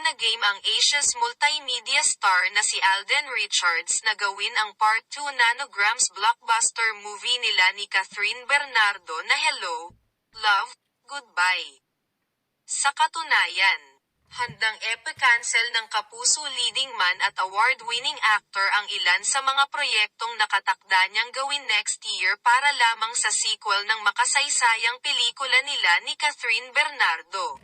na game ang Asia's multimedia star na si Alden Richards na gawin ang Part 2 Nanograms blockbuster movie nila ni Catherine Bernardo na Hello, Love, Goodbye. Sa katunayan, handang cancel ng kapuso leading man at award-winning actor ang ilan sa mga proyektong nakatakda niyang gawin next year para lamang sa sequel ng makasaysayang pelikula nila ni Catherine Bernardo.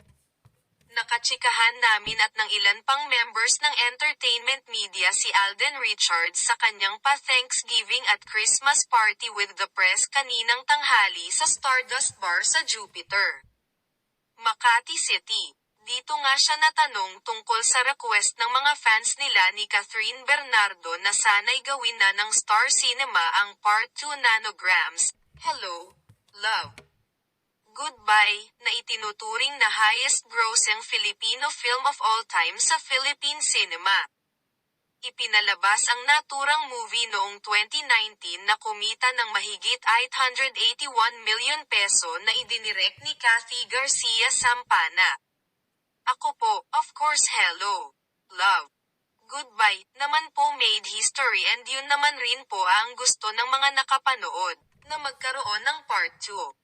Nakachikahan namin at ng ilan pang members ng entertainment media si Alden Richards sa kanyang pa-Thanksgiving at Christmas party with the press kaninang tanghali sa Stardust Bar sa Jupiter, Makati City. Dito nga siya natanong tungkol sa request ng mga fans nila ni Catherine Bernardo na sana'y gawin na ng Star Cinema ang Part 2 Nanograms, Hello, Love, Goodbye, na itinuturing na highest-grossing Filipino film of all time sa Philippine cinema. Ipinalabas ang naturang movie noong 2019 na kumita ng mahigit 881 million peso na idinirect ni Cathy Garcia Sampana. Ako po, of course Hello, Love, Goodbye, naman po made history and yun naman rin po ang gusto ng mga nakapanood, na magkaroon ng Part 2.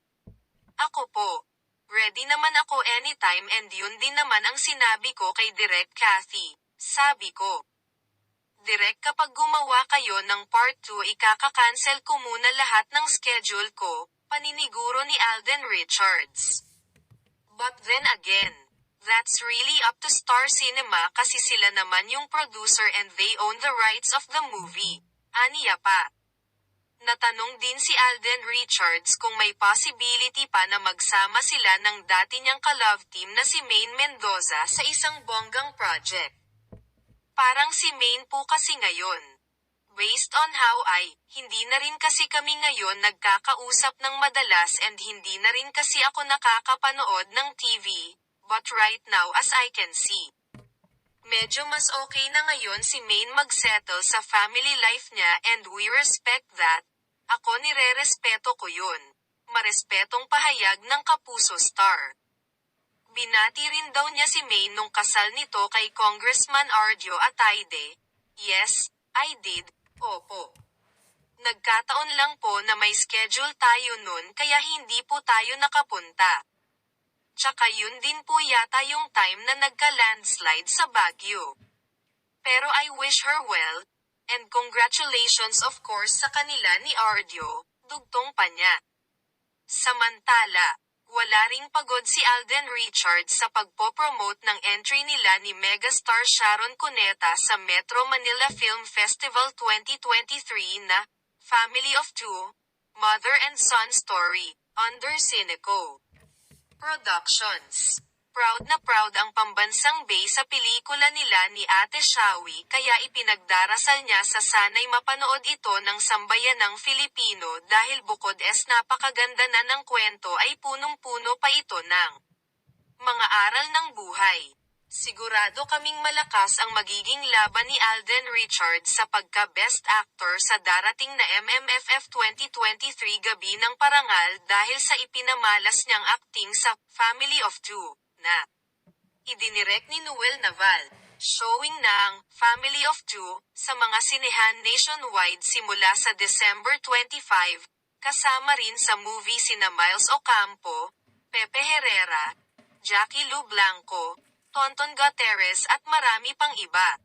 Ako po, ready naman ako anytime and yun din naman ang sinabi ko kay Direk Cathy. Sabi ko, Direk, kapag gumawa kayo ng Part 2 ikaka-cancel ko muna lahat ng schedule ko, paniniguro ni Alden Richards. But then again, that's really up to Star Cinema kasi sila naman yung producer and they own the rights of the movie. Aniya pa. Natanong din si Alden Richards kung may possibility pa na magsama sila ng dati niyang ka-love team na si Maine Mendoza sa isang bonggang project. Parang si Maine po kasi ngayon. Based on how hindi na rin kasi kami ngayon nagkakausap ng madalas and hindi na rin kasi ako nakakapanood ng TV, but right now as I can see, medyo mas okay na ngayon si Maine magsettle sa family life niya and we respect that. Ako nire-respeto ko yun. Marespetong pahayag ng kapuso star. Binati rin daw niya si Maine nung kasal nito kay Congressman Arjo Ataide. Yes, I did. Opo. Nagkataon lang po na may schedule tayo nun kaya hindi po tayo nakapunta. Tsaka yun din po yata yung time na nagka-landslide sa Baguio. Pero I wish her well, and congratulations of course sa kanila ni Arjo, dugtong pa niya. Samantala, wala ring pagod si Alden Richards sa pagpopromote ng entry nila ni megastar Sharon Cuneta sa Metro Manila Film Festival 2023 na Family of Two, Mother and Son Story, under Cineco Productions. Proud na proud ang pambansang Bay sa pelikula nila ni Ate Shawi kaya ipinagdarasal niya sa sanay mapanood ito ng sambayanang Filipino dahil bukod napakaganda na ng kwento ay punong-puno pa ito ng mga aral ng buhay. Sigurado kaming malakas ang magiging laban ni Alden Richards sa pagka-Best Actor sa darating na MMFF 2023 Gabi ng Parangal dahil sa ipinamalas niyang acting sa Family of Two na idinirect ni Noel Naval. Showing na ang Family of Two sa mga sinehan nationwide simula sa December 25, kasama rin sa movie sina Miles Ocampo, Pepe Herrera, Jackie Lu Blanco, Tonton Gutierrez at marami pang iba.